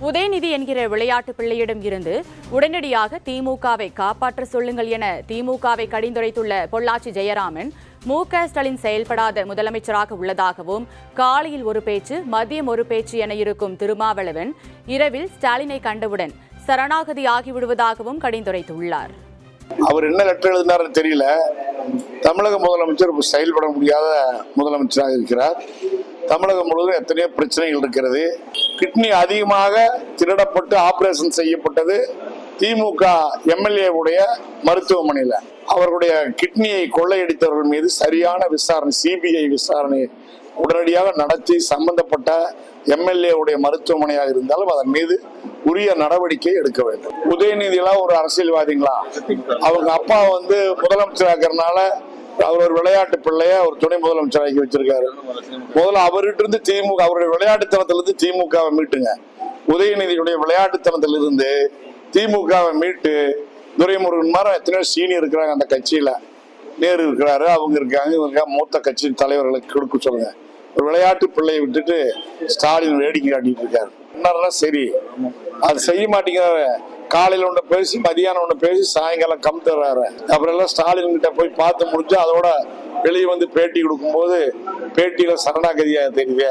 உதயநிதி என்கிற விளையாட்டு பிள்ளையிடம் இருந்து உடனடியாக திமுகவை காப்பாற்ற சொல்லுங்கள் என திமுகவை கடிந்துரைத்துள்ள பொள்ளாச்சி ஜெயராமன், மு.க.ஸ்டாலின் செயல்படாத முதலமைச்சராக உள்ளதாகவும், காலையில் ஒரு பேச்சு, மதியம் ஒரு பேச்சு என இருக்கும் திருமாவளவன் இரவில் ஸ்டாலினை கண்டவுடன் சரணாகதி ஆகிவிடுவதாகவும் கடிந்துரைத்துள்ளார். அவர் என்ன லெட்டர் எழுதினார்னு தெரியல. தமிழக முதலமைச்சர் செயல்பட முடியாத முதலமைச்சராக இருக்கிறார். தமிழகம் முழுவதும் எத்தனையோ பிரச்சனைகள் இருக்கிறது. கிட்னி அதிகமாக திருடப்பட்டு ஆபரேஷன் செய்யப்பட்டது திமுக எம்எல்ஏ உடைய மருத்துவமனையில். அவர்களுடைய கிட்னியை கொள்ளையடித்தவர்கள் மீது சரியான விசாரணை, சிபிஐ விசாரணை உடனடியாக நடத்தி சம்பந்தப்பட்ட எம்எல்ஏ உடைய மருத்துவமனையாக இருந்தாலும் அதன் மீது உரிய நடவடிக்கை எடுக்க வேண்டும். உதயநிதியெல்லாம் ஒரு அரசியல்வாதிகளா? அவங்க அப்பா முதலமைச்சராகிறதுனால அவர் ஒரு விளையாட்டு பிள்ளைய ஒரு துணை முதலமைச்சராக்கி வச்சிருக்காரு. முதல்ல அவர்கிட்ட இருந்து திமுக, அவருடைய விளையாட்டுத்தனத்திலிருந்து திமுகவை மீட்டுங்க. உதயநிதியுடைய விளையாட்டுத்தனத்திலிருந்து திமுகவை மீட்டு துரைமுருகன் மாதிரி எத்தனையோ சீனியர் இருக்கிறாங்க அந்த கட்சியில. நேரு இருக்கிறாரு, அவங்க இருக்காங்க, இவங்க மூத்த கட்சி தலைவர்களுக்கு கொடுக்க சொல்லுங்க. ஒரு விளையாட்டு பிள்ளையை விட்டுட்டு ஸ்டாலின் வேடிக்கை காட்டிட்டு இருக்காரு. என்ன சரி, அது செய்ய மாட்டேங்கிறாரு. காலையில ஒன்று பேசி, மதியானம் ஒன்று பேசி, சாயங்காலம் கம்தர்றாரு. அப்புறம் எல்லாம் ஸ்டாலின் கிட்ட போய் பார்த்து முடிஞ்சு அதோட வெளியே பேட்டி கொடுக்கும்போது பேட்டியில சரணாகதியா தெரியுது.